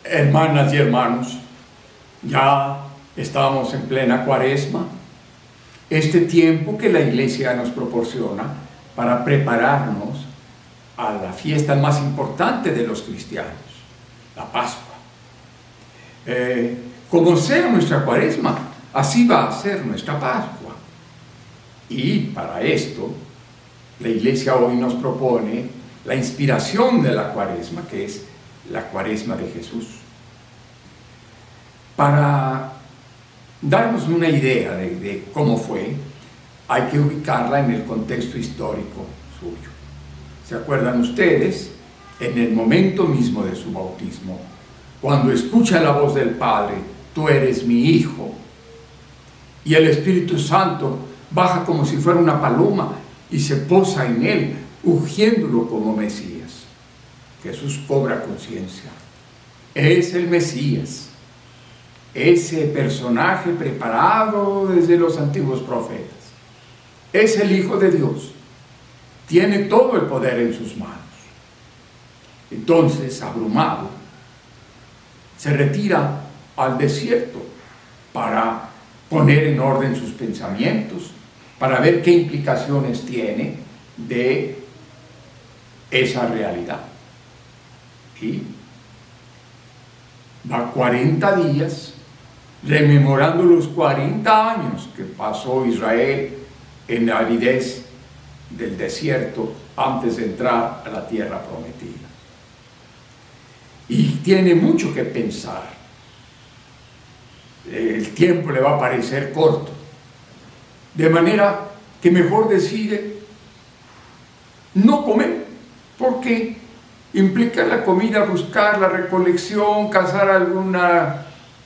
Hermanas y hermanos, ya estamos en plena Cuaresma, este tiempo que la Iglesia nos proporciona para prepararnos a la fiesta más importante de los cristianos, la Pascua. Como sea nuestra Cuaresma, así va a ser nuestra Pascua. Y para esto, la Iglesia hoy nos propone la inspiración de la Cuaresma, que es la Cuaresma de Jesús. Para darnos una idea de cómo fue, hay que ubicarla en el contexto histórico suyo. ¿Se acuerdan ustedes? En el momento mismo de su bautismo, cuando escucha la voz del Padre, tú eres mi Hijo, y el Espíritu Santo baja como si fuera una paloma y se posa en él, ungiéndolo como Mesías. Jesús cobra conciencia. Es el Mesías, ese personaje preparado desde los antiguos profetas. Es el Hijo de Dios. Tiene todo el poder en sus manos. Entonces, abrumado, se retira al desierto para poner en orden sus pensamientos, para ver qué implicaciones tiene de esa realidad. Y va 40 días rememorando los 40 años que pasó Israel en la aridez del desierto antes de entrar a la tierra prometida. Y tiene mucho que pensar. El tiempo le va a parecer corto, de manera que mejor decide no comer, porque implica la comida, buscar la recolección, cazar alguna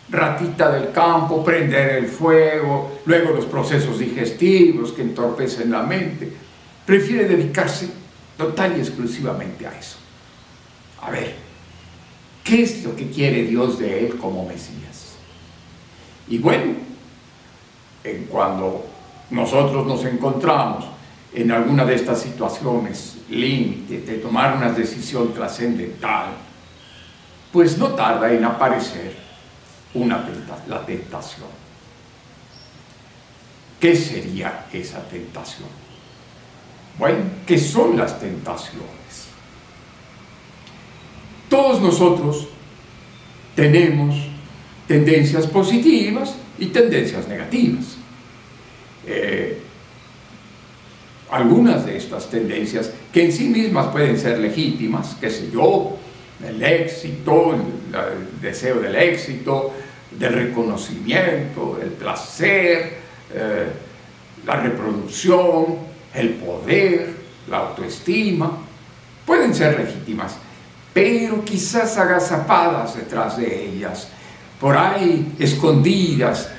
ratita del campo, prender el fuego, luego los procesos digestivos que entorpecen la mente. Prefiere dedicarse total y exclusivamente a eso. A ver, ¿qué es lo que quiere Dios de él como Mesías? Y bueno, cuando nosotros nos encontramos en alguna de estas situaciones límite de tomar una decisión trascendental, pues no tarda en aparecer la tentación. ¿Qué sería esa tentación? Bueno, ¿qué son las tentaciones? Todos nosotros tenemos tendencias positivas y tendencias negativas. Algunas de estas tendencias, que en sí mismas pueden ser legítimas, qué sé yo, el éxito, el deseo del éxito, del reconocimiento, el placer, la reproducción, el poder, la autoestima, pueden ser legítimas, pero quizás agazapadas detrás de ellas, por ahí escondidas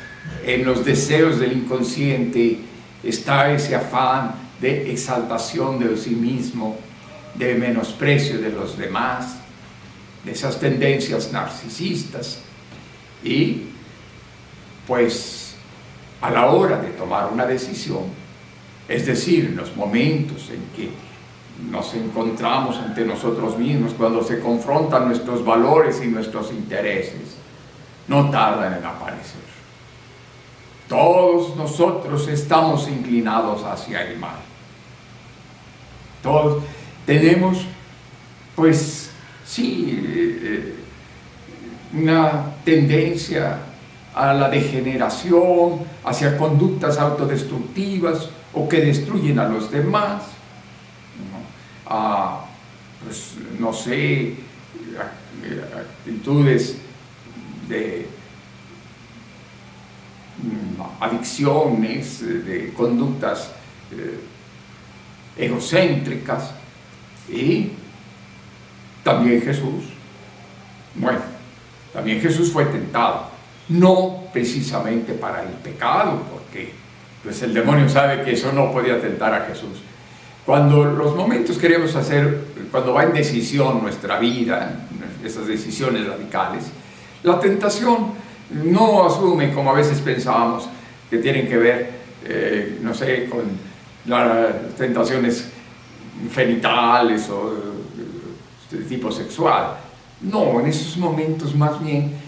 en los deseos del inconsciente, está ese afán de exaltación de sí mismo, de menosprecio de los demás, de esas tendencias narcisistas. Y pues a la hora de tomar una decisión, es decir, en los momentos en que nos encontramos ante nosotros mismos, cuando se confrontan nuestros valores y nuestros intereses, no tardan en aparecer. Todos nosotros estamos inclinados hacia el mal. Todos tenemos, pues sí, una tendencia a la degeneración, hacia conductas autodestructivas o que destruyen a los demás, ¿no? A, pues, no sé, actitudes de adicciones, de conductas egocéntricas. Y también Jesús, bueno, también Jesús fue tentado, no precisamente para el pecado, porque pues el demonio sabe que eso no podía tentar a Jesús. Cuando los momentos queremos hacer, cuando va en decisión nuestra vida, esas decisiones radicales, la tentación no asume, como a veces pensábamos, que tienen que ver, no sé, con las tentaciones genitales o de tipo sexual. No, en esos momentos más bien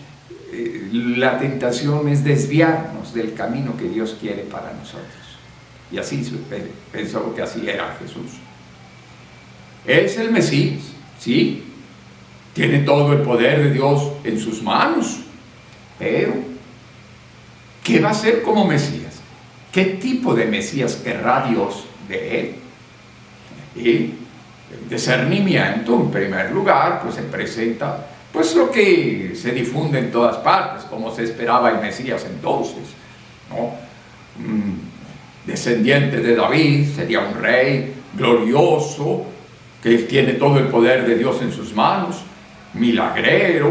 la tentación es desviarnos del camino que Dios quiere para nosotros. Y así pensó que así era Jesús. Es el Mesías, ¿sí? Tiene todo el poder de Dios en sus manos. Pero, ¿qué va a hacer como Mesías? ¿Qué tipo de Mesías querrá Dios de él? Y el discernimiento, en primer lugar, pues se presenta pues lo que se difunde en todas partes, como se esperaba el Mesías entonces, ¿no? Descendiente de David, sería un rey glorioso, que tiene todo el poder de Dios en sus manos, milagrero,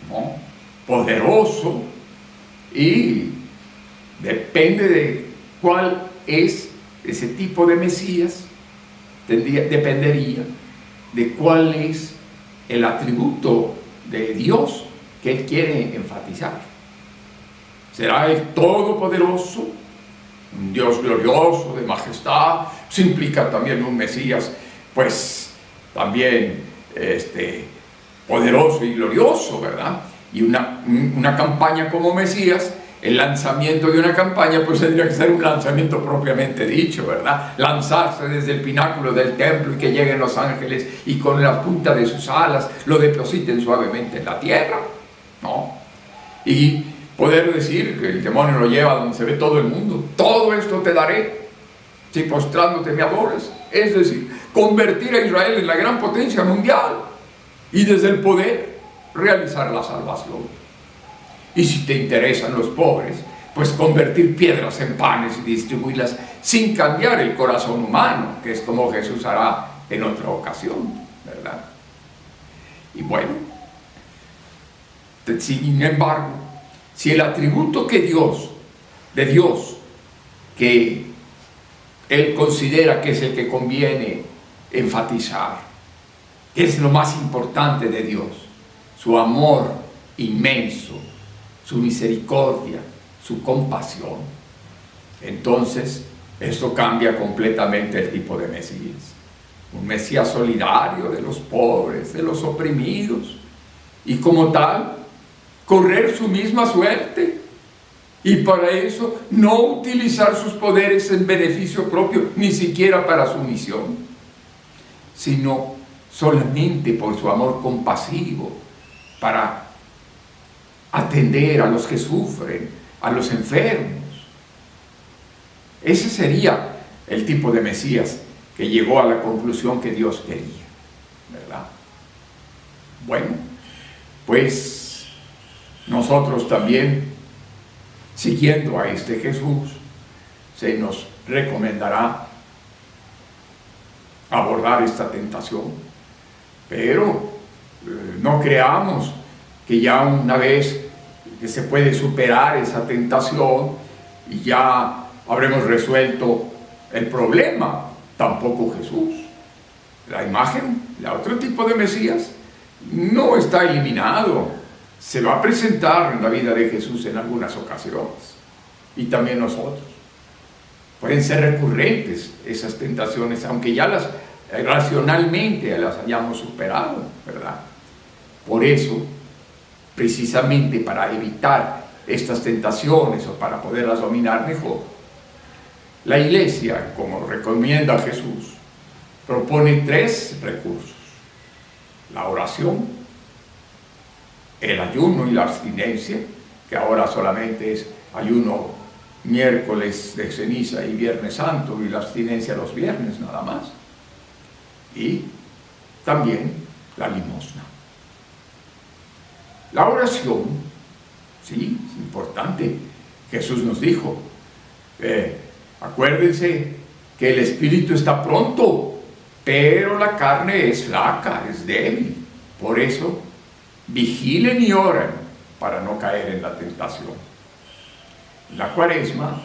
¿no? Poderoso, y depende de cuál es ese tipo de Mesías, dependería de cuál es el atributo de Dios que él quiere enfatizar. ¿Será el Todopoderoso, un Dios glorioso, de majestad? Eso implica también un Mesías, pues, también poderoso y glorioso, ¿verdad? Y una campaña como Mesías, el lanzamiento de una campaña, pues tendría que ser un lanzamiento propiamente dicho, ¿verdad? Lanzarse desde el pináculo del templo y que lleguen los ángeles y con la punta de sus alas lo depositen suavemente en la tierra, ¿no? Y poder decir que el demonio lo lleva donde se ve todo el mundo. Todo esto te daré si postrándote me adoras. Es decir, convertir a Israel en la gran potencia mundial y desde el poder realizar la salvación. Y si te interesan los pobres, pues convertir piedras en panes y distribuirlas sin cambiar el corazón humano, que es como Jesús hará en otra ocasión, ¿verdad? Y bueno, sin embargo, si el atributo de Dios, que Él considera que es el que conviene enfatizar, que es lo más importante de Dios, su amor inmenso, su misericordia, su compasión, entonces esto cambia completamente el tipo de Mesías. Un Mesías solidario de los pobres, de los oprimidos, y como tal, correr su misma suerte, y para eso no utilizar sus poderes en beneficio propio, ni siquiera para su misión, sino solamente por su amor compasivo, para atender a los que sufren, a los enfermos. Ese sería el tipo de Mesías que llegó a la conclusión que Dios quería, ¿verdad? Bueno, pues nosotros también, siguiendo a este Jesús, se nos recomendará abordar esta tentación, pero no creamos que ya una vez que se puede superar esa tentación y ya habremos resuelto el problema. Tampoco Jesús. La imagen, el otro tipo de Mesías, no está eliminado. Se va a presentar en la vida de Jesús en algunas ocasiones. Y también nosotros. Pueden ser recurrentes esas tentaciones, aunque ya racionalmente las hayamos superado, ¿verdad? Por eso, precisamente para evitar estas tentaciones o para poderlas dominar mejor, la Iglesia, como recomienda Jesús, propone 3 recursos: la oración, el ayuno y la abstinencia, que ahora solamente es ayuno miércoles de ceniza y viernes santo, y la abstinencia los viernes nada más, y también la limosna. La oración, sí, es importante. Jesús nos dijo, acuérdense que el espíritu está pronto, pero la carne es flaca, es débil. Por eso, vigilen y oren para no caer en la tentación. En la Cuaresma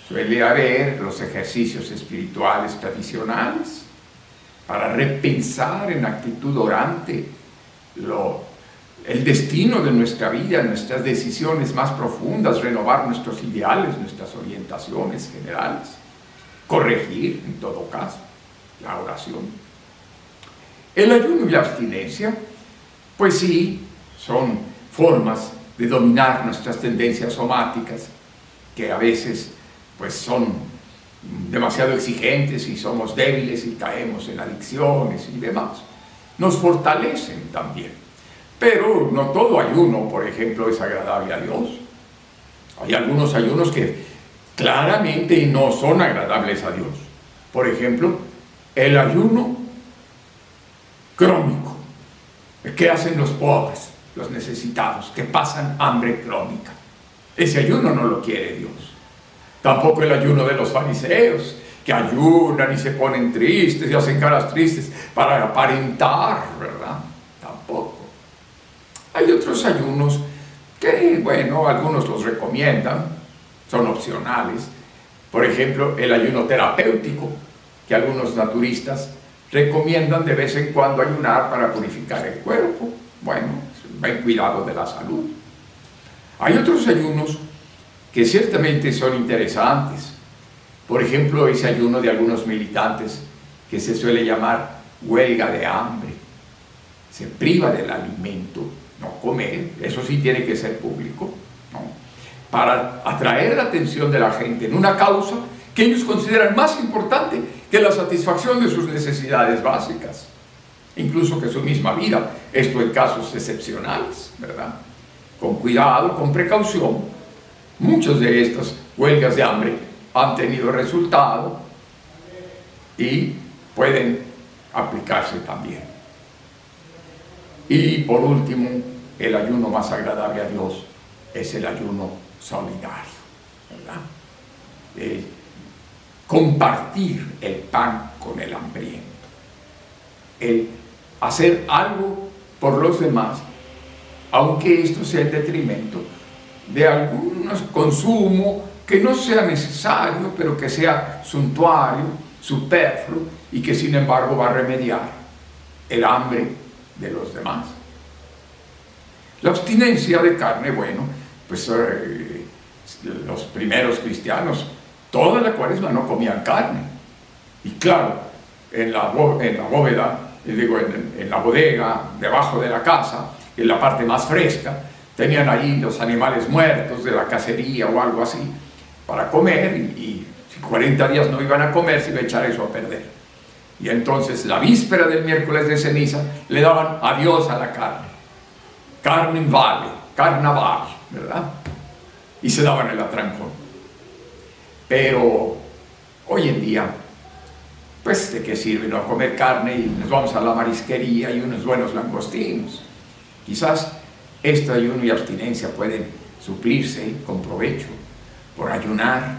suele haber los ejercicios espirituales tradicionales para repensar en actitud orante el destino de nuestra vida, nuestras decisiones más profundas, renovar nuestros ideales, nuestras orientaciones generales, corregir en todo caso la oración. El ayuno y la abstinencia Pues sí, son formas de dominar nuestras tendencias somáticas, que a veces pues son demasiado exigentes y somos débiles y caemos en adicciones y demás. Nos fortalecen también. Pero no todo ayuno, por ejemplo, es agradable a Dios. Hay algunos ayunos que claramente no son agradables a Dios. Por ejemplo, el ayuno crónico. ¿Qué hacen los pobres, los necesitados, que pasan hambre crónica? Ese ayuno no lo quiere Dios. Tampoco el ayuno de los fariseos, que ayunan y se ponen tristes y hacen caras tristes para aparentar, ¿verdad? Tampoco. Hay otros ayunos que, bueno, algunos los recomiendan, son opcionales. Por ejemplo, el ayuno terapéutico, que algunos naturistas recomiendan de vez en cuando ayunar para purificar el cuerpo. Bueno, ven cuidado de la salud. Hay otros ayunos que ciertamente son interesantes. Por ejemplo, ese ayuno de algunos militantes que se suele llamar huelga de hambre. Se priva del alimento, no comer, eso sí tiene que ser público, ¿no? Para atraer la atención de la gente en una causa que ellos consideran más importante que la satisfacción de sus necesidades básicas, incluso que su misma vida, esto en casos excepcionales, ¿verdad? Con cuidado, con precaución, muchas de estas huelgas de hambre han tenido resultado y pueden aplicarse también. Y por último, el ayuno más agradable a Dios es el ayuno solidario, ¿verdad? El compartir el pan con el hambriento, el hacer algo por los demás, aunque esto sea en detrimento de algún consumo que no sea necesario, pero que sea suntuario, superfluo, y que sin embargo va a remediar el hambre de los demás. La abstinencia de carne, bueno, pues los primeros cristianos toda la cuaresma no comían carne. Y claro, en la bóveda, en la bodega, debajo de la casa, en la parte más fresca, tenían ahí los animales muertos de la cacería o algo así, para comer, y si 40 días no iban a comer, se iba a echar eso a perder. Y entonces, la víspera del miércoles de ceniza, le daban adiós a la carne. Carmen vale, carnaval, ¿verdad? Y se daban el atrancón. Pero hoy en día, pues ¿de qué sirve no comer carne y nos vamos a la marisquería y unos buenos langostinos? Quizás este ayuno y abstinencia pueden suplirse con provecho por ayunar,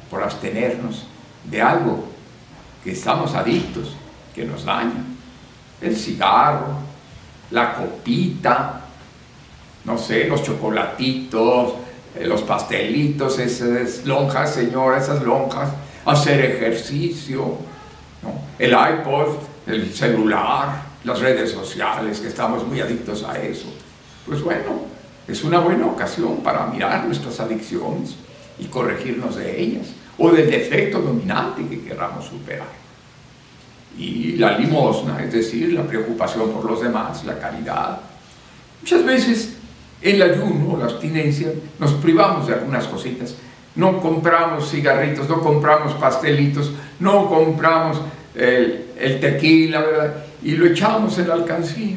por abstenernos de algo que estamos adictos, que nos daña. El cigarro, la copita, no sé, los chocolatitos, los pastelitos, esas lonjas, señora, esas lonjas, hacer ejercicio, ¿no? El iPod, el celular, las redes sociales, que estamos muy adictos a eso. Pues bueno, es una buena ocasión para mirar nuestras adicciones y corregirnos de ellas, o del defecto dominante que queramos superar. Y la limosna, es decir, la preocupación por los demás, la caridad. Muchas veces el ayuno, la abstinencia, nos privamos de algunas cositas. No compramos cigarritos, no compramos pastelitos, no compramos el tequila, ¿verdad? Y lo echamos en la alcancía.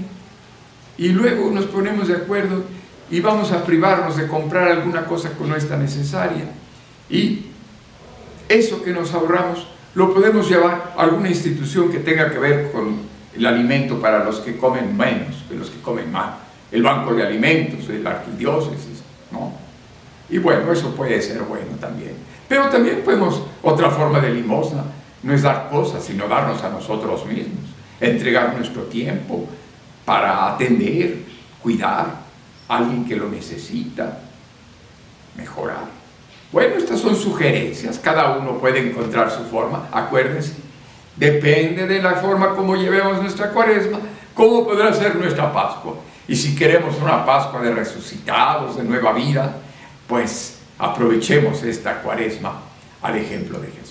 Y luego nos ponemos de acuerdo y vamos a privarnos de comprar alguna cosa que no está necesaria. Y eso que nos ahorramos lo podemos llevar a alguna institución que tenga que ver con el alimento para los que comen menos, que los que comen mal. El banco de alimentos, de la arquidiócesis, ¿no? Y bueno, eso puede ser bueno también. Pero también podemos, otra forma de limosna, no es dar cosas, sino darnos a nosotros mismos, entregar nuestro tiempo para atender, cuidar a alguien que lo necesita, mejorar. Bueno, estas son sugerencias, cada uno puede encontrar su forma, acuérdense, depende de la forma como llevemos nuestra cuaresma, cómo podrá ser nuestra Pascua. Y si queremos una Pascua de resucitados, de nueva vida, pues aprovechemos esta cuaresma al ejemplo de Jesús.